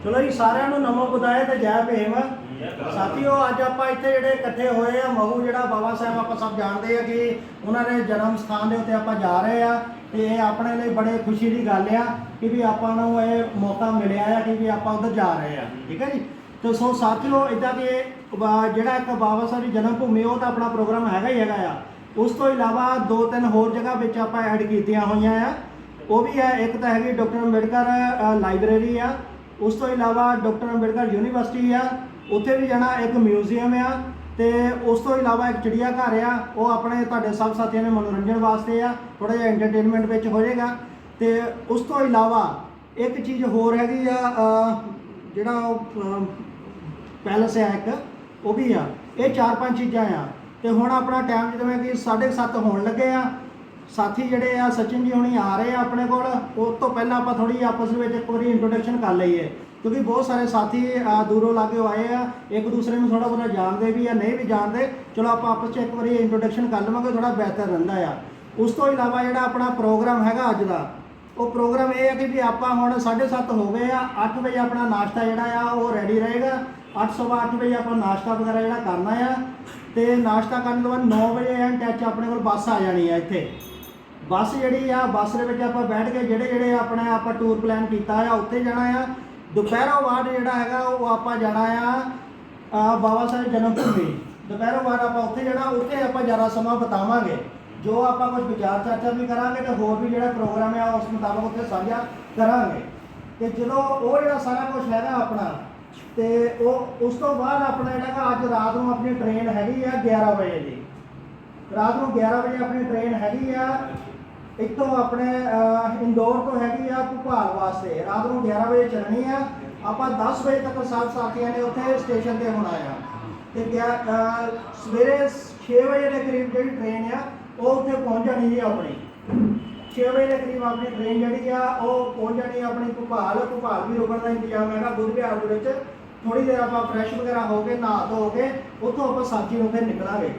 चलो जी सारिਆਂ ਨੂੰ ਨਮੋ ਬੁਦਾਏ ਤੇ ਜੈ ਭੀਮ। ਸਾਥੀਓ ਅੱਜ ਆਪਾਂ ਇੱਥੇ ਜਿਹੜੇ ਇਕੱਠੇ ਹੋਏ ਆ ਮਹੂ ਜਿਹੜਾ ਬਾਬਾ ਸਾਹਿਬ ਆਪਾਂ ਸਭ ਜਾਣਦੇ ਆ ਕਿ ਉਹਨਾਂ ਦੇ ਜਨਮ ਸਥਾਨ ਦੇ ਉੱਤੇ ਆਪਾਂ ਜਾ ਰਹੇ ਆ ਤੇ ਇਹ ਆਪਣੇ ਲਈ ਬੜੇ ਖੁਸ਼ੀ ਦੀ ਗੱਲ ਆ ਕਿ ਵੀ ਆਪਾਂ ਨੂੰ ਇਹ ਮੌਕਾ ਮਿਲਿਆ ਆ ਕਿ ਵੀ ਆਪਾਂ ਉੱਧਰ ਜਾ ਰਹੇ ਆ। ਠੀਕ ਹੈ ਜੀ। ਤੇ ਸੋ ਸਾਥੀਓ ਇੱਦਾਂ ਕਿ ਜਿਹੜਾ ਇੱਕ ਬਾਬਾ ਸਾਹਿਬ ਦੀ ਜਨਮ ਭੂਮੀ ਉਹ ਤਾਂ ਆਪਣਾ ਪ੍ਰੋਗਰਾਮ ਹੈਗਾ ਹੀ ਹੈਗਾ ਆ। ਉਸ ਤੋਂ ਇਲਾਵਾ 2-3 ਹੋਰ ਜਗ੍ਹਾ ਵਿੱਚ ਆਪਾਂ ਐਡ ਕੀਤੀਆਂ ਹੋਈਆਂ ਆ। ਉਹ ਵੀ ਹੈ ਇੱਕ ਤਾਂ ਹੈਗੀ ਡਾਕਟਰ ਅੰਬੇਡਕਰ ਲਾਇਬ੍ਰੇਰੀ ਆ, ਉਸ ਤੋਂ ਇਲਾਵਾ ਡਾਕਟਰ ਅੰਬੇਡਕਰ ਯੂਨੀਵਰਸਿਟੀ ਆ, ਉੱਥੇ ਵੀ ਜਾਣਾ, ਇੱਕ ਮਿਊਜ਼ੀਅਮ ਆ ਤੇ ਉਸ ਤੋਂ ਇਲਾਵਾ ਇੱਕ ਚਿੜੀਆ ਘਰ ਆ। ਉਹ ਆਪਣੇ ਤੁਹਾਡੇ ਸਭ ਸਾਥੀਆਂ ਦੇ ਮਨੋਰੰਜਨ ਵਾਸਤੇ ਆ, ਥੋੜ੍ਹਾ ਜਿਹਾ ਐਂਟਰਟੇਨਮੈਂਟ ਵਿੱਚ ਹੋ ਜਾਏਗਾ। ਤੇ ਉਸ ਤੋਂ ਇਲਾਵਾ ਇੱਕ ਚੀਜ਼ ਹੋਰ ਹੈਗੀ ਆ, ਜਿਹੜਾ ਉਹ ਪੈਲਸ ਆ ਇੱਕ, ਉਹ ਵੀ ਆ। ਇਹ 4-5 ਚੀਜ਼ਾਂ ਆ। ਤੇ ਹੁਣ ਆਪਣਾ ਟਾਈਮ ਜਿਵੇਂ ਕਿ 7:30 ਹੋਣ ਲੱਗੇ ਆ। ਸਾਥੀ ਜਿਹੜੇ ਆ ਸਚਿਨ ਜੀ ਹੁਣੀ ਆ ਰਹੇ ਆ ਆਪਣੇ ਕੋਲ। ਉਸ ਤੋਂ ਪਹਿਲਾਂ ਆਪਾਂ ਥੋੜੀ ਆਪਸ ਵਿੱਚ ਇੱਕ ਵਾਰੀ ਇੰਟਰੋਡਕਸ਼ਨ ਕਰ ਲਈਏ ਕਿਉਂਕਿ ਬਹੁਤ ਸਾਰੇ ਸਾਥੀ ਦੂਰੋਂ ਲਾਗਿਓ ਆਏ ਆ, ਇੱਕ ਦੂਸਰੇ ਨੂੰ ਥੋੜਾ ਬਹੁਤਾ ਜਾਣਦੇ ਵੀ ਆ, ਨਹੀਂ ਵੀ ਜਾਣਦੇ। ਚਲੋ ਆਪਾਂ ਆਪਸ 'ਚ ਇੱਕ ਵਾਰੀ ਇੰਟਰੋਡਕਸ਼ਨ ਕਰ ਲਵਾਂਗੇ, ਥੋੜਾ ਬਿਹਤਰ ਰਹਿੰਦਾ ਆ। ਉਸ ਤੋਂ ਇਲਾਵਾ ਜਿਹੜਾ ਆਪਣਾ ਪ੍ਰੋਗਰਾਮ ਹੈਗਾ ਅੱਜ ਦਾ, ਉਹ ਪ੍ਰੋਗਰਾਮ ਇਹ ਹੈ ਕਿ ਵੀ ਆਪਾਂ ਹੁਣ 7:30 ਹੋ ਗਏ ਆ। 8 ਵਜੇ ਆਪਣਾ ਨਾਸ਼ਤਾ ਜਿਹੜਾ ਆ ਉਹ ਰੈਡੀ ਰਹੇਗਾ। 8:15 ਵਜੇ ਆਪਾਂ ਨਾਸ਼ਤਾ ਵਗੈਰਾ ਜਿਹੜਾ ਕਰਨਾ ਆ ਤੇ ਨਾਸ਼ਤਾ ਕਰਨ ਤੋਂ ਬਾਅਦ 9 ਵਜੇ ਐਨ ਟੱਚ ਆਪਣੇ ਕੋਲ ਬੱਸ ਆ ਜਾਣੀ ਆ। ਇੱਥੇ ਬੱਸ ਜਿਹੜੀ ਆ, ਬੱਸ ਦੇ ਵਿੱਚ ਆਪਾਂ ਬੈਠ ਕੇ ਜਿਹੜੇ ਆਪਣੇ ਆਪਾਂ ਟੂਰ ਪਲਾਨ ਕੀਤਾ ਆ ਉੱਥੇ ਜਾਣਾ ਆ। ਦੁਪਹਿਰੋਂ ਬਾਅਦ ਜਿਹੜਾ ਹੈਗਾ ਉਹ ਆਪਾਂ ਜਾਣਾ ਆ ਬਾਬਾ ਸਾਹਿਬ ਜਨਮ ਭੂਮੀ। ਦੁਪਹਿਰੋਂ ਬਾਅਦ ਆਪਾਂ ਉੱਥੇ ਜਾਣਾ, ਉੱਥੇ ਆਪਾਂ ਜ਼ਿਆਦਾ ਸਮਾਂ ਬਿਤਾਵਾਂਗੇ। ਜੋ ਆਪਾਂ ਕੁਝ ਵਿਚਾਰ ਚਰਚਾ ਵੀ ਕਰਾਂਗੇ ਤੇ ਹੋਰ ਵੀ ਜਿਹੜਾ ਪ੍ਰੋਗਰਾਮ ਆ ਉਸ ਮੁਤਾਬਕ ਉੱਥੇ ਸਾਂਝਾ ਕਰਾਂਗੇ। ਤੇ ਜਦੋਂ ਉਹ ਜਿਹੜਾ ਸਾਰਾ ਕੁਝ ਹੈਗਾ ਆਪਣਾ, ਤੇ ਉਹ ਉਸ ਤੋਂ ਬਾਅਦ ਆਪਣਾ ਜਿਹੜਾ ਅੱਜ ਰਾਤ ਨੂੰ ਆਪਣੀ ਟ੍ਰੇਨ ਹੈਗੀ ਆ 11 ਵਜੇ ਦੀ। ਰਾਤ ਨੂੰ 11 ਵਜੇ ਆਪਣੀ ਟ੍ਰੇਨ ਹੈਗੀ ਆ ਇੱਥੋਂ ਆਪਣੇ ਇੰਦੌਰ ਤੋਂ ਹੈਗੀ ਆ ਭੋਪਾਲ ਵਾਸਤੇ। ਰਾਤ ਨੂੰ 11 ਵਜੇ ਚੱਲਣੀ ਆ। ਆਪਾਂ 10 ਵਜੇ ਤੱਕ ਸਭ ਸਾਥੀਆਂ ਨੇ ਉੱਥੇ ਸਟੇਸ਼ਨ ਤੇ ਹੋਣਾ ਆ। ਤੇ ਸਵੇਰੇ 6 ਵਜੇ ਦੇ ਕਰੀਬ ਜਿਹੜੀ ਟ੍ਰੇਨ ਆ ਉਹ ਉੱਥੇ ਪਹੁੰਚ ਜਾਣੀ ਜੀ ਆਪਣੀ। 6 ਵਜੇ ਦੇ ਕਰੀਬ ਆਪਣੀ ਟ੍ਰੇਨ ਜਿਹੜੀ ਆ ਉਹ ਪਹੁੰਚ ਜਾਣੀ ਆਪਣੀ ਭੋਪਾਲ। ਭੋਪਾਲ ਵੀ ਰੁਕਣ ਦਾ ਇੰਤਜ਼ਾਮ ਹੈਗਾ ਬੁੱਧ ਵਿਹਾਰ ਦੇ ਵਿੱਚ। ਥੋੜੀ ਦੇਰ ਆਪਾਂ ਫਰੈਸ਼ ਵਗੈਰਾ ਹੋ ਕੇ ਨਹਾ ਧੋ ਕੇ ਉੱਥੋਂ ਆਪਾਂ ਸਾਥੀ ਨੂੰ ਉੱਥੇ ਨਿਕਲਾਂਗੇ।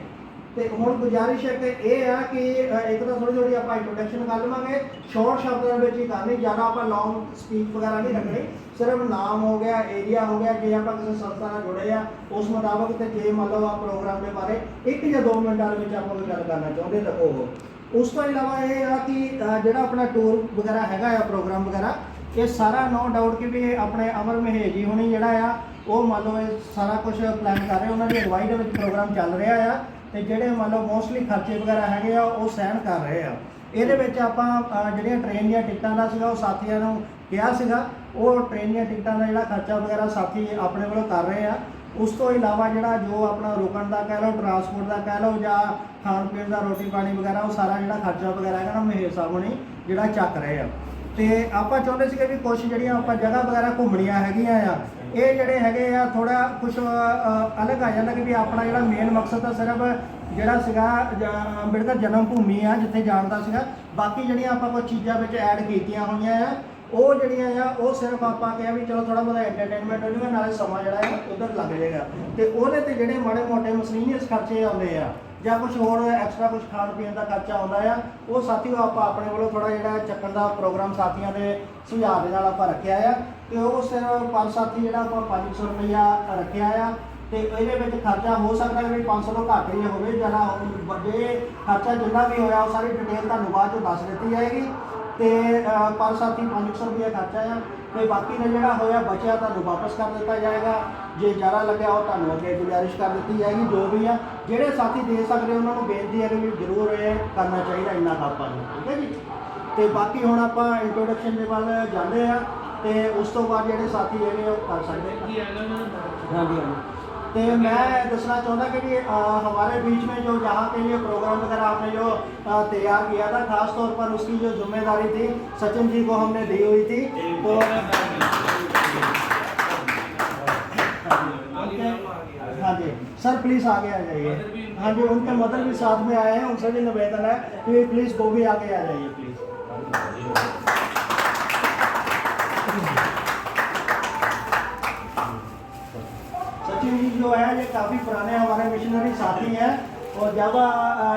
ਤੇ ਹੁਣ ਗੁਜ਼ਾਰਿਸ਼ ਹੈ ਕਿ ਇਹ ਆ ਕਿ ਇੱਕ ਤਾਂ ਥੋੜੀ ਆਪਾਂ ਇੰਟਰੋਡਕਸ਼ਨ ਕਰ ਲਵਾਂਗੇ, ਸ਼ਾਰਟ ਸ਼ਬਦਾਂ ਵਿੱਚ ਹੀ ਕਰਨੀ, ਜ਼ਿਆਦਾ ਆਪਾਂ ਲੌਂਗ ਸਪੀਚ ਵਗੈਰਾ ਨਹੀਂ ਰੱਖਣੀ। ਸਿਰਫ ਨਾਮ ਹੋ ਗਿਆ, ਏਰੀਆ ਹੋ ਗਿਆ, ਜੇ ਆਪਾਂ ਕਿਸੇ ਸੰਸਥਾ ਨਾਲ ਜੁੜੇ ਆ ਉਸ ਮੁਤਾਬਕ। ਤੇ ਜੇ ਮੰਨ ਲਓ ਆ ਪ੍ਰੋਗਰਾਮ ਦੇ ਬਾਰੇ 1 ਜਾਂ 2 ਮਿੰਟਾਂ ਦੇ ਵਿੱਚ ਆਪਾਂ ਕੋਈ ਗੱਲ ਕਰਨਾ ਚਾਹੁੰਦੇ ਤਾਂ ਉਹ। ਉਸ ਤੋਂ ਇਲਾਵਾ ਇਹ ਆ ਕਿ ਜਿਹੜਾ ਆਪਣਾ ਟੂਰ ਵਗੈਰਾ ਹੈਗਾ ਆ, ਪ੍ਰੋਗਰਾਮ ਵਗੈਰਾ, ਇਹ ਸਾਰਾ ਨੋ ਡਾਊਟ ਕਿ ਵੀ ਆਪਣੇ ਅਮਰ ਮਹੇਸ਼ ਜੀ ਹੁਣੀ ਜਿਹੜਾ ਆ ਉਹ ਮੰਨ ਲਓ ਇਹ ਸਾਰਾ ਕੁਝ ਪਲਾਨ ਕਰ ਰਹੇ, ਉਹਨਾਂ ਦੀ ਅਗਵਾਈ ਦੇ ਵਿੱਚ ਪ੍ਰੋਗਰਾਮ ਚੱਲ ਰਿਹਾ ਆ। ਤੇ ਜਿਹੜੇ ਮੰਨ ਲਓ ਮੋਸਟਲੀ ਖਰਚੇ ਵਗੈਰਾ ਹੈਗੇ ਆ ਉਹ ਸਹਿਣ ਕਰ ਰਹੇ ਆ। ਇਹਦੇ ਵਿੱਚ ਆਪਾਂ ਜਿਹੜੀਆਂ ਟ੍ਰੇਨ ਦੀਆਂ ਟਿਕਟਾਂ ਦਾ ਸੀਗਾ ਉਹ ਸਾਥੀਆਂ ਨੂੰ ਕਿਹਾ ਸੀਗਾ, ਉਹ ਟ੍ਰੇਨ ਦੀਆਂ ਟਿਕਟਾਂ ਦਾ ਜਿਹੜਾ ਖਰਚਾ ਵਗੈਰਾ ਸਾਥੀ ਆਪਣੇ ਵੱਲੋਂ ਕਰ ਰਹੇ ਆ। ਉਸ ਤੋਂ ਇਲਾਵਾ ਜਿਹੜਾ ਜੋ ਆਪਣਾ ਰੁਕਣ ਦਾ ਕਹਿ ਲਓ, ਟਰਾਂਸਪੋਰਟ ਦਾ ਕਹਿ ਲਓ, ਜਾਂ ਖਾਣ ਪੀਣ ਦਾ ਰੋਟੀ ਪਾਣੀ ਵਗੈਰਾ, ਉਹ ਸਾਰਾ ਜਿਹੜਾ ਖਰਚਾ ਵਗੈਰਾ ਹੈਗਾ ਨਾ ਮਹੇਸ਼ ਸਾਹਿਬ ਹੁਣੀ ਜਿਹੜਾ ਚੱਕ ਰਹੇ ਆ। ਤੇ ਆਪਾਂ ਚਾਹੁੰਦੇ ਸੀਗੇ ਵੀ ਕੁਛ ਜਿਹੜੀਆਂ ਆਪਾਂ ਜਗ੍ਹਾ ਵਗੈਰਾ ਘੁੰਮਣੀਆਂ ਹੈਗੀਆਂ ਆ, ਇਹ ਜਿਹੜੇ ਹੈਗੇ ਆ ਥੋੜਾ ਕੁਛ ਅਲੱਗ ਆ ਜਾਂਦਾ ਕਿ ਵੀ ਆਪਣਾ ਜਿਹੜਾ ਮੇਨ ਮਕਸਦ ਤਾਂ ਸਿਰਫ ਜਿਹੜਾ ਸੀਗਾ ਅੰਬੇਡਕਰ ਜਨਮ ਭੂਮੀ ਆ ਜਿੱਥੇ ਜਾਣ ਦਾ ਸੀਗਾ। ਬਾਕੀ ਜਿਹੜੀਆਂ ਆਪਾਂ ਕੁਝ ਚੀਜ਼ਾਂ ਵਿੱਚ ਐਡ ਕੀਤੀਆਂ ਹੋਈਆਂ ਆ, ਉਹ ਜਿਹੜੀਆਂ ਆ ਉਹ ਸਿਰਫ ਆਪਾਂ ਕਿਹਾ ਵੀ ਚਲੋ ਥੋੜਾ ਬਹੁਤਾ ਐਂਟਰਟੇਨਮੈਂਟ ਹੋ ਜਾਊਗਾ, ਨਾਲੇ ਸਮਾਂ ਜਿਹੜਾ ਹੈ ਉੱਧਰ ਲੱਗ ਜਾਏਗਾ। ਤੇ ਉਹਦੇ ਤੇ ਜਿਹੜੇ ਮਾੜੇ ਮੋਟੇ ਮਸਲੀਨੀਅਸ ਖਰਚੇ ਆਉਂਦੇ ਆ ਜਾਂ ਕੁਝ ਹੋਰ ਐਕਸਟਰਾ ਕੁਝ ਖਾਣ ਪੀਣ ਦਾ ਖਰਚਾ ਆਉਂਦਾ ਆ, ਉਹ ਸਾਥੀਓ ਆਪਾਂ ਆਪਣੇ ਵੱਲੋਂ ਥੋੜਾ ਜਿਹੜਾ ਚੱਕਣ ਦਾ ਪ੍ਰੋਗਰਾਮ ਸਾਥੀਆਂ ਦੇ ਸੁਝਾਅ ਦੇ ਨਾਲ ਆਪਾਂ ਰੱਖਿਆ ਆ। ਤੇ ਉਹ ਸਿਰਫ 5 ਸਾਥੀ ਜਿਹੜਾ ਆਪਾਂ 500 ਰੁਪਈਆ ਰੱਖਿਆ ਆ। ਤੇ ਇਹਦੇ ਵਿੱਚ ਖਰਚਾ ਹੋ ਸਕਦਾ ਵੀ 500 ਤੋਂ ਘੱਟ ਹੀ ਹੋਵੇ, ਜਿਆਦਾ ਵੱਡੇ ਖਰਚਾ ਜਿੰਨਾ ਵੀ ਹੋਇਆ ਉਹ ਸਾਰੀ ਡਿਟੇਲ ਤੁਹਾਨੂੰ ਬਾਅਦ 'ਚੋਂ ਦੱਸ ਦਿੱਤੀ ਜਾਏਗੀ। ਤੇ 5 ਸਾਥੀ 500 ਰੁਪਈਆ ਖਰਚਾ ਆ। ਤੇ ਬਾਕੀ ਦਾ ਜਿਹੜਾ ਹੋਇਆ ਬਚਿਆ ਤੁਹਾਨੂੰ ਵਾਪਸ ਕਰ ਦਿੱਤਾ ਜਾਏਗਾ। ਜੇ ਜ਼ਿਆਦਾ ਲੱਗਿਆ ਉਹ ਤੁਹਾਨੂੰ ਅੱਗੇ ਗੁਜ਼ਾਰਿਸ਼ ਕਰ ਦਿੱਤੀ ਜਾਏਗੀ। ਜੋ ਵੀ ਆ ਜਿਹੜੇ ਸਾਥੀ ਦੇ ਸਕਦੇ ਉਹਨਾਂ ਨੂੰ ਬੇਨਤੀ ਹੈ ਕਿ ਵੀ ਜ਼ਰੂਰ ਇਹ ਕਰਨਾ ਚਾਹੀਦਾ ਇੰਨਾ ਆਪਾਂ ਨੂੰ। ਠੀਕ ਹੈ ਜੀ। ਤੇ ਬਾਕੀ ਹੁਣ ਆਪਾਂ ਇੰਟਰੋਡਕਸ਼ਨ ਦੇ ਵੱਲ ਜਾਂਦੇ ਆ ਤੇ ਉਸ ਤੋਂ ਬਾਅਦ ਜਿਹੜੇ ਸਾਥੀ ਹੈਗੇ ਉਹ ਕਰ ਸਕਦੇ ਹਾਂਜੀ। तो मैं दसना चाहता कि हमारे बीच में जो यहाँ के लिए प्रोग्राम वगैरह आपने जो तैयार किया था, खास तौर पर उसकी जो जिम्मेदारी थी सचिन जी को हमने दी हुई थी। तो हाँ जी सर प्लीज़ आगे आ जाइए। हाँ जी उनके मदर भी साथ में आए हैं, उनसे भी निवेदन है कि प्लीज़ वो भी आगे आ जाइए प्लीज़। सचिन जी जो है ये काफ़ी पुराने हमारे मिशनरी साथी हैं और जब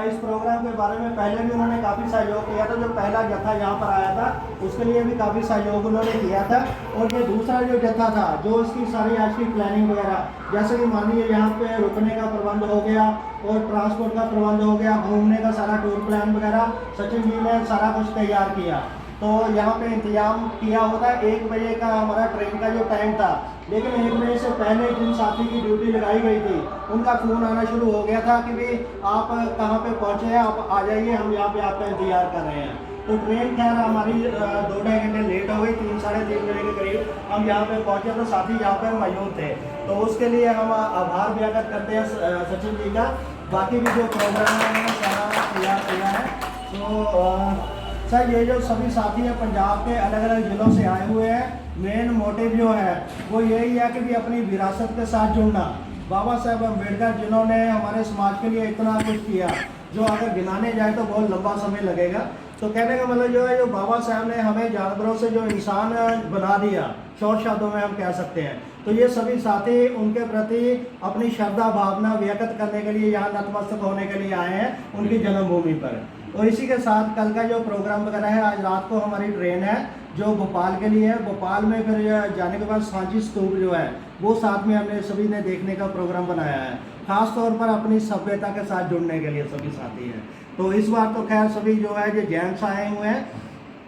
इस प्रोग्राम के बारे में पहले भी उन्होंने काफ़ी सहयोग किया था। जो पहला जत्था यहाँ पर आया था उसके लिए भी काफ़ी सहयोग उन्होंने किया था। और ये दूसरा जो जत्था था जो इसकी सारी आज की प्लानिंग वगैरह, जैसे कि मान लीजिए यहाँ पे रुकने का प्रबंध हो गया और ट्रांसपोर्ट का प्रबंध हो गया, घूमने का सारा टूर प्लान वगैरह सचिन जी ने सारा कुछ तैयार किया। तो यहाँ पे इंतजाम किया होता है। 1 बजे का हमारा ट्रेन का जो टाइम था, लेकिन 1 बजे से पहले जिन साथी की ड्यूटी लगाई गई थी उनका फ़ोन आना शुरू हो गया था कि भाई आप कहाँ पे पहुँचे हैं, आप आ जाइए, हम यहाँ पे आपका इंतजार कर रहे हैं। तो ट्रेन खैर हमारी 2-2.5 घंटे लेट हो गई, 3-3:30 बजे के करीब हम यहाँ पे पहुँचे तो साथी यहाँ पे मौजूद थे। तो उसके लिए हम आभार व्यक्त करते हैं सचिन जी का। बाकी भी जो प्रोग्राम है सारा तैयार किया है। तो सर ये जो सभी साथी हैं पंजाब के अलग अलग ज़िलों से आए हुए हैं, मेन मोटिव जो है वो यही है कि भी अपनी विरासत के साथ जुड़ना। बाबा साहब अम्बेडकर जिन्होंने हमारे समाज के लिए इतना कुछ किया, जो अगर गिनाने जाए तो बहुत लंबा समय लगेगा। तो कहने का मतलब जो है, जो बाबा साहब ने हमें जानवरों से जो इंसान बना दिया, शॉर्ट शब्दों में हम कह सकते हैं। तो ये सभी साथी उनके प्रति अपनी श्रद्धा भावना व्यक्त करने के लिए यहाँ नतमस्तक होने के लिए आए हैं उनकी जन्मभूमि पर। और इसी के साथ कल का जो प्रोग्राम वगैरह है, आज रात को हमारी ट्रेन है जो भोपाल के लिए है। भोपाल में फिर जाने के बाद सांची स्तूप जो है वो साथ में हमने सभी ने देखने का प्रोग्राम बनाया है, खास तौर पर अपनी सभ्यता के साथ जुड़ने के लिए सभी साथी हैं। तो इस बार तो खैर सभी जो है जो जेंट्स आए हुए हैं,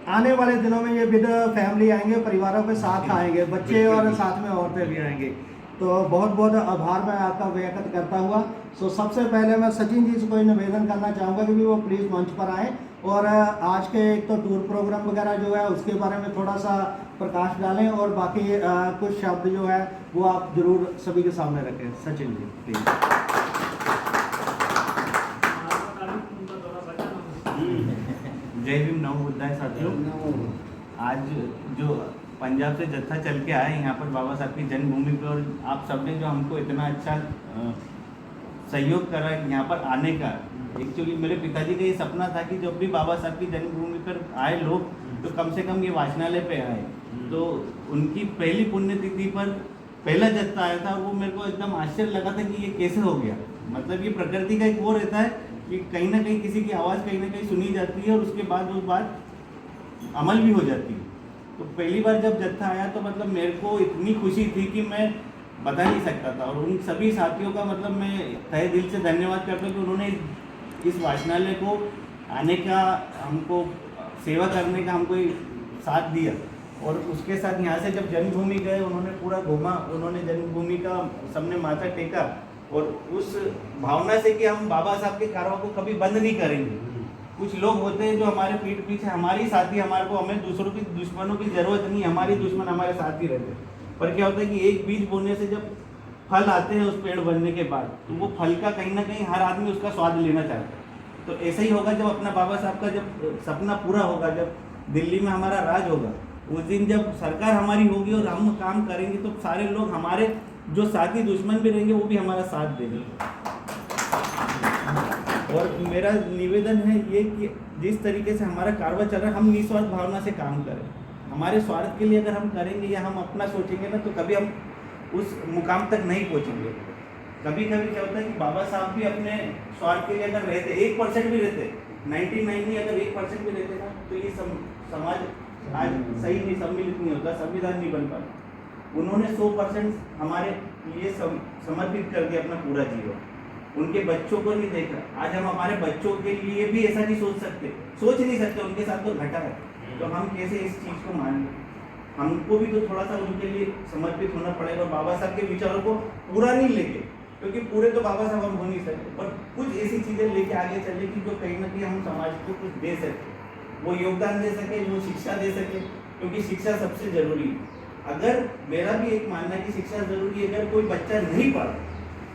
आने वाले दिनों में ये विद फैमिली आएंगे, परिवारों के साथ आएंगे, बच्चे और साथ में औरतें भी आएंगी। तो बहुत बहुत आभार मैं आपका व्यक्त करता हुआ। सो सबसे पहले मैं सचिन जी से कोई निवेदन करना चाहूँगा कि वो प्लीज़ मंच पर आएँ और आज के एक तो टूर प्रोग्राम वगैरह जो है उसके बारे में थोड़ा सा प्रकाश डालें और बाकी कुछ शब्द जो है वो आप ज़रूर सभी के सामने रखें। सचिन जी प्लीज़। जय भीम, नमो बुद्धाय साथियों। आज जो पंजाब से जत्था चल के आए यहाँ पर बाबा साहब की जन्मभूमि पर, और आप सबने जो हमको इतना अच्छा सहयोग करा यहाँ पर आने का। एक्चुअली मेरे पिताजी का ये सपना था कि जब भी बाबा साहब की जन्मभूमि पर आए लोग तो कम से कम ये वाचनालय पे आए। तो उनकी पहली पुण्यतिथि पर पहला जत्था आया था, वो मेरे को एकदम आश्चर्य लगा था कि ये कैसे हो गया। मतलब ये प्रकृति का एक वो रहता है कि कहीं ना कहीं किसी की आवाज़ कहीं ना कहीं सुनी जाती है और उसके बाद वो बात अमल भी हो जाती है। तो पहली बार जब जत्था आया तो मतलब मेरे को इतनी खुशी थी कि मैं बता नहीं सकता था। और उन सभी साथियों का मतलब मैं तहे दिल से धन्यवाद करता हूँ कि उन्होंने इस वाचनालय को आने का, हमको सेवा करने का हमको साथ दिया। और उसके साथ यहाँ से जब जन्मभूमि गए उन्होंने पूरा घूमा, उन्होंने जन्मभूमि का सबने माथा टेका और उस भावना से कि हम बाबा साहब के कार्यों को कभी बंद नहीं करेंगे। कुछ लोग होते हैं जो हमारे पीठ पीछे हमारी साथी, हमारे को, हमें दूसरों की दुश्मनों की ज़रूरत नहीं, हमारी दुश्मन हमारे साथ ही रहते हैं। पर क्या होता है कि एक बीज बोने से जब फल आते हैं उस पेड़ बनने के बाद, तो वो फल का कहीं ना कहीं हर आदमी उसका स्वाद लेना चाहता है। तो ऐसा ही होगा जब अपना बाबा साहब का जब सपना पूरा होगा, जब दिल्ली में हमारा राज होगा, उस दिन जब सरकार हमारी होगी और हम काम करेंगे तो सारे लोग, हमारे जो साथी दुश्मन भी रहेंगे वो भी हमारा साथ देंगे। और मेरा निवेदन है ये कि जिस तरीके से हमारा कारोबार चल रहा है, हम निस्वार्थ भावना से काम करें। हमारे स्वार्थ के लिए अगर हम करेंगे या हम अपना सोचेंगे ना, तो कभी हम उस मुकाम तक नहीं पहुंचेंगे। कभी कभी क्या होता है कि बाबा साहब भी अपने स्वार्थ के लिए अगर रहते, 1% भी रहते, 99 अगर 1% भी रहते ना, तो ये समाज आज सही नहीं, सम्मिलित नहीं होता, संविधान नहीं बन पाता। उन्होंने 100% हमारे लिए समर्पित कर दिया अपना पूरा जीवन। उनके बच्चों को नहीं देखा। आज हम हमारे बच्चों के लिए भी ऐसा नहीं सोच नहीं सकते, उनके साथ तो घटा है। तो हम कैसे इस चीज़ को मान लें? हमको भी तो थोड़ा सा उनके लिए समर्पित होना पड़ेगा। बाबा साहब के विचारों को पूरा नहीं लेके, क्योंकि पूरे तो बाबा साहब हम हो नहीं सकते, पर कुछ ऐसी चीज़ें लेके आगे चले कि जो कहीं ना कहीं हम समाज को कुछ दे सके, वो योगदान दे सके, वो शिक्षा दे सके, क्योंकि शिक्षा सबसे जरूरी है। अगर मेरा भी एक मानना है कि शिक्षा जरूरी है। अगर कोई बच्चा नहीं पढ़ा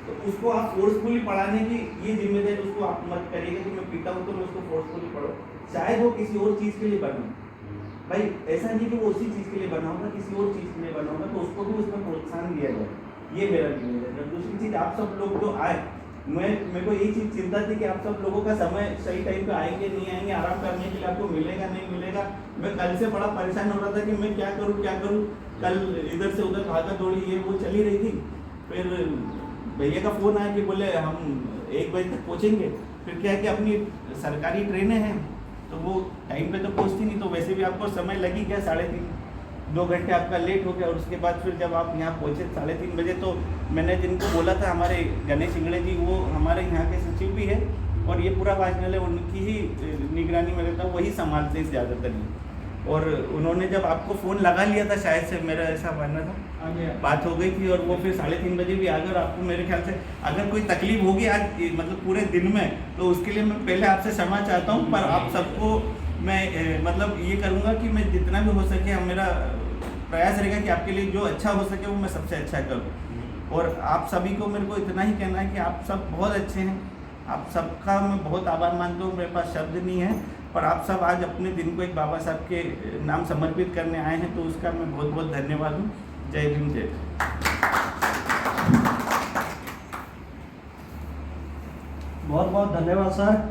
तो उसको आप फोर्सफुली पढ़ाने की ये जिम्मेदारी उसको आप मत करिएगा कि मैं पीता हूँ तो मैं उसको फोर्सफुली पढ़ो। चाहे वो किसी और चीज़ के लिए बना, भाई ऐसा नहीं कि वो उसी चीज़ के लिए बना होगा, किसी और चीज़ के लिए बना होगा, तो उसको भी उसमें प्रोत्साहन दिया जाए। ये मेरा निवेदन है। दूसरी चीज़, आप सब लोग जो आए, मेरे को यही चीज़ चिंता थी कि आप सब लोगों का समय सही टाइम पे आएंगे नहीं आएंगे, आराम करने के लिए आपको मिलेगा नहीं मिलेगा। मैं कल से बड़ा परेशान हो रहा था कि मैं क्या करूँ। कल इधर से उधर भागा दौड़ी ये वो चली रही थी। फिर भैया का फ़ोन आया कि बोले हम 1 बजे तक पहुँचेंगे। फिर क्या है कि अपनी सरकारी ट्रेनें हैं तो वो टाइम पे तो पहुँचती नहीं, तो वैसे भी आपको समय लग ही गया 3.5-2 घंटे आपका लेट हो गया। और उसके बाद फिर जब आप यहाँ पहुँचे 3:30 बजे, तो मैंने जिनको बोला था, हमारे गणेश इंगड़े जी, वो हमारे यहाँ के सचिव भी है और ये पूरा वाचनालय उनकी ही निगरानी में रहता है, वही संभालते हैं ज़्यादातर ये। और उन्होंने जब आपको फ़ोन लगा लिया था, शायद से मेरा ऐसा मानना था, बात हो गई थी और वो फिर 3:30 बजे भी आ गए। और आपको मेरे ख्याल से अगर कोई तकलीफ होगी आज मतलब पूरे दिन में, तो उसके लिए मैं पहले आपसे क्षमा चाहता हूँ। पर आप सबको मैं मतलब ये करूँगा कि मैं जितना भी हो सके, मेरा प्रयास रहेगा कि आपके लिए जो अच्छा हो सके वो मैं सबसे अच्छा करूँ। और आप सभी को मेरे को इतना ही कहना है कि आप सब बहुत अच्छे हैं, आप सबका मैं बहुत आभार मानता हूँ, मेरे पास शब्द नहीं है। पर आप सब आज अपने दिन को एक बाबा साहब के नाम समर्पित करने आए हैं, तो उसका मैं बहुत बहुत धन्यवाद हूँ। जय भीम, जय। बहुत बहुत धन्यवाद सर।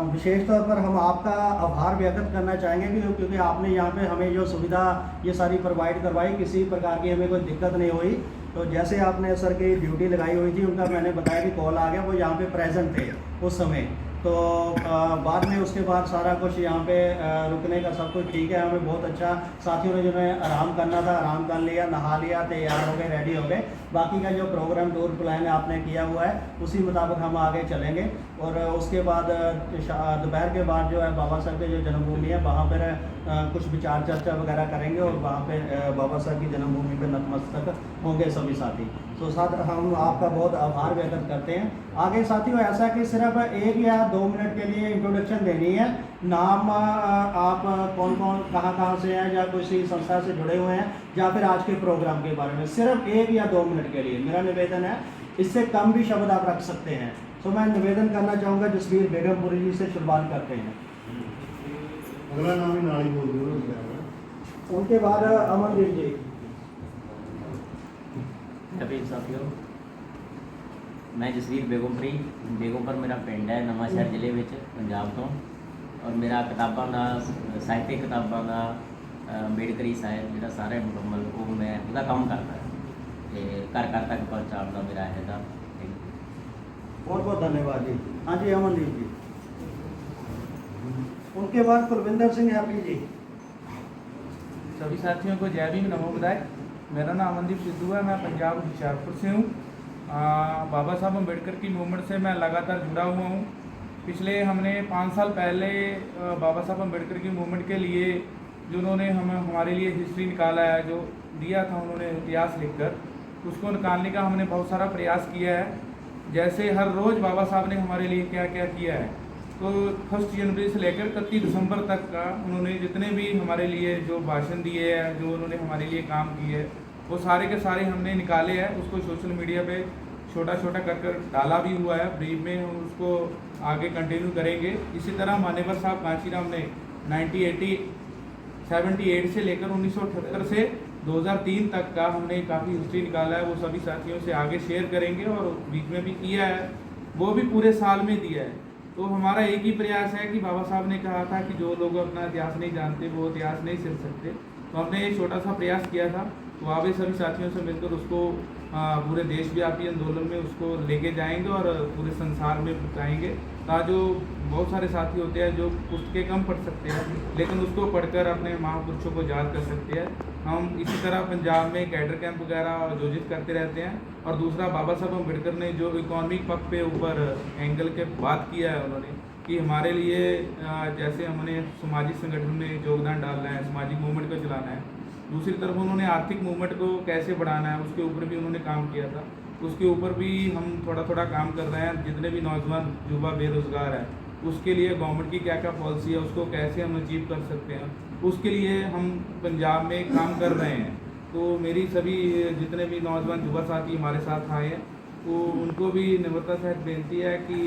विशेष तौर पर हम आपका आभार व्यक्त करना चाहेंगे क्योंकि आपने यहाँ पे हमें जो सुविधा ये सारी प्रोवाइड करवाई, किसी प्रकार की हमें कोई दिक्कत नहीं हुई। तो जैसे आपने सर की ड्यूटी लगाई हुई थी, उनका मैंने बताया कि कॉल आ गया, वो यहाँ पे प्रेजेंट थे उस समय। तो बाद में उसके बाद सारा कुछ यहाँ पे रुकने का सब कुछ ठीक है, हमें बहुत अच्छा। साथियों ने जिन्हें आराम करना था आराम कर लिया, नहा लिया, तैयार हो गए, रेडी हो गए। बाकी का जो प्रोग्राम टूर प्लान आपने किया हुआ है उसी मुताबिक हम आगे चलेंगे। और उसके बाद दोपहर के बाद जो है बाबा साहब के जो जन्मभूमि है वहाँ पर कुछ विचार चर्चा वगैरह करेंगे और वहाँ पे बाबा साहब की जन्मभूमि पर नतमस्तक होंगे सभी साथी। तो साथ हम आपका बहुत आभार व्यक्त करते हैं। आगे साथियों ऐसा कि सिर्फ 1 या 2 मिनट के लिए इंट्रोडक्शन देनी है। नाम आप कौन कौन कहाँ से हैं, या किसी संस्था से जुड़े हुए हैं, या फिर आज के प्रोग्राम के बारे में सिर्फ 1 या 2 मिनट के लिए मेरा निवेदन है। इससे कम भी शब्द आप रख सकते हैं। तो मैं निवेदन करना चाहूँगा, जसवीर बेगमपुरी जी से शुरुआत करते हैं। अगला नाम ही नाली बोल दो। उनके बाद अमनदीप जी। साथियों, मैं जसवीर बेगमपुर मेरा पिंड है, नवांशहर जिले में पंजाब तो। और मेरा किताबों का साहित्य किताबों का अंबेडकरी साहित्य जो सारे मुकम्मल वो मैं उसका काम करता है, घर घर तक पहुँचाने मेरा है। बहुत बहुत धन्यवाद जी। हाँ जी अमनदीप जी। उनके बाद कुलविंदर सिंह हैप्पी जी। सभी साथियों को जय भीम, नमो बुदाय। मेरा नाम अमनदीप सिद्धू है, मैं पंजाब हुशियारपुर से हूँ। बाबा साहब अम्बेडकर की मूवमेंट से मैं लगातार जुड़ा हुआ हूँ। पिछले हमने 5 साल पहले बाबा साहब अम्बेडकर की मूवमेंट के लिए जो उन्होंने हमारे लिए हिस्ट्री निकाला है, जो दिया था उन्होंने इतिहास लिखकर, उसको निकालने का हमने बहुत सारा प्रयास किया है। जैसे हर रोज़ बाबा साहब ने हमारे लिए क्या क्या किया है, तो 1 जनवरी से लेकर 31 दिसंबर तक का उन्होंने जितने भी हमारे लिए जो भाषण दिए हैं, जो उन्होंने हमारे लिए काम किए हैं, वो सारे के सारे हमने निकाले हैं। उसको सोशल मीडिया पे छोटा छोटा कर डाला भी हुआ है ब्रीफ में, हम उसको आगे कंटिन्यू करेंगे। इसी तरह मान्यवर साहब कांशीराम ने 1978 से लेकर 1978 से 2003 तक का हमने काफ़ी हिस्ट्री निकाला है, वो सभी साथियों से आगे शेयर करेंगे। और बीच में भी किया है, वो भी पूरे साल में दिया है। तो हमारा एक ही प्रयास है कि बाबा साहब ने कहा था कि जो लोग अपना इतिहास नहीं जानते वो इतिहास नहीं सीख सकते। तो हमने एक छोटा सा प्रयास किया था, तो आगे सभी साथियों से मिलकर उसको पूरे देशव्यापी आंदोलन में उसको लेके जाएंगे और पूरे संसार में पहुँचाएंगे। ताकि जो बहुत सारे साथी होते हैं जो पुस्तकें कम पढ़ सकते हैं, लेकिन उसको पढ़कर अपने महापुरुषों को याद कर सकते हैं। हम इसी तरह पंजाब में कैडर कैंप वगैरह आयोजित करते रहते हैं। और दूसरा, बाबा साहब अम्बेडकर ने जो इकोनॉमिक पक्ष पे ऊपर एंगल के बात किया है उन्होंने, कि हमारे लिए जैसे हमने सामाजिक संगठन में योगदान डालना है, सामाजिक मूवमेंट को चलाना है, दूसरी तरफ उन्होंने आर्थिक मूवमेंट को कैसे बढ़ाना है उसके ऊपर भी उन्होंने काम किया था। उसके ऊपर भी हम थोड़ा थोड़ा काम कर रहे हैं। जितने भी नौजवान युवा बेरोज़गार हैं, उसके लिए गवर्नमेंट की क्या क्या पॉलिसी है, उसको कैसे हम अचीव कर सकते हैं, उसके लिए हम पंजाब में काम कर रहे हैं। तो मेरी सभी जितने भी नौजवान युवा साथी हमारे साथ आए हैं, तो उनको भी निम्रता से बेनती है कि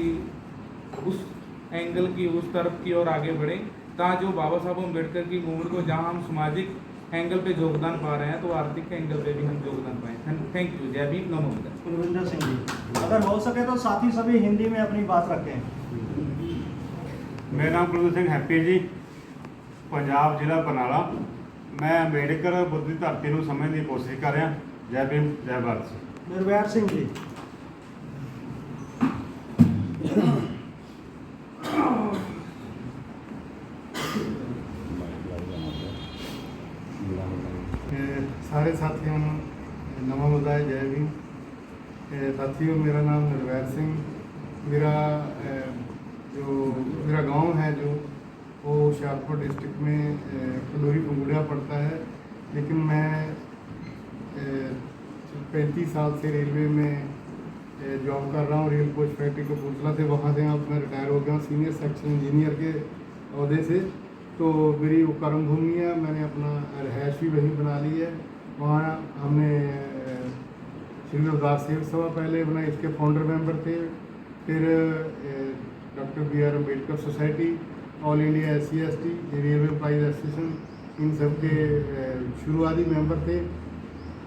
उस एंगल की, उस तरफ की ओर आगे बढ़ें, ताकि जो बाबा साहब अम्बेडकर की मूवमेंट को जहाँ हम सामाजिक एंगल पे योगदान पा रहे हैं, तो आर्थिक एंगल पे भी हम योगदान पाएँ। Thank you. जय भीम, नमो बुद्धाय। कुलविंदर सिंह जी, अगर हो सके तो साथी सभी हिंदी में अपनी बात रखें। मेरा नाम कुलविंदर सिंह हैप्पी जी, पंजाब जिला बरनाला। मैं अंबेडकर बुद्ध की धरती को समझने की कोशिश कर रहा। जय भीम, जय भारत। निर्वैर सिंह जी। सारे साथियों ਨੂੰ ਨਵਾਂ ਵਧਾਈ ਜੈ ਭੀਮ। साथियों मेरा नाम निर्वैर सिंह, मेरा मेरा गांव है जो वो होशियारपुर डिस्ट्रिक्ट में खडूरी पंगुड़िया पड़ता है, लेकिन मैं 35 साल से रेलवे में जॉब कर रहा हूँ। रेल कोच फैक्ट्री कपूरथला से, वहाँ से अब मैं रिटायर हो गया हूँ सीनियर सेक्शन इंजीनियर के अहदे से। तो मेरी वो कर्म भूमि है, मैंने अपना रहायश भी वहीं बना ली है। वहाँ हमने श्री रविदास सेवक सभा पहले बनाई, इसके फाउंडर मेंबर थे। फिर doctor B.R. Ambedkar society, all India SC/ST, railway employees association, इन सब के शुरुआती मेंबर थे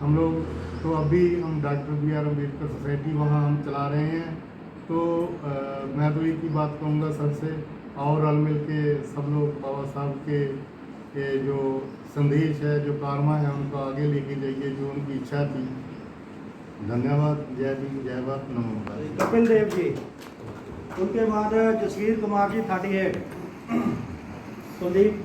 हम लोग। तो अभी हम डॉक्टर B.R. अम्बेडकर सोसाइटी वहाँ हम चला रहे हैं। तो मैं तो एक ही बात कहूँगा सबसे, और रल मिल के सब लोग बाबा साहब के जो संदेश है, जो कारमा है, उनको आगे लेके जाइए, जो उनकी इच्छा थी। धन्यवाद। जय भीम, जय भारत, नमो बुद्धाय। कपिल देव जी, उनके बाद जसवीर कुमार जी 38, कुलदीप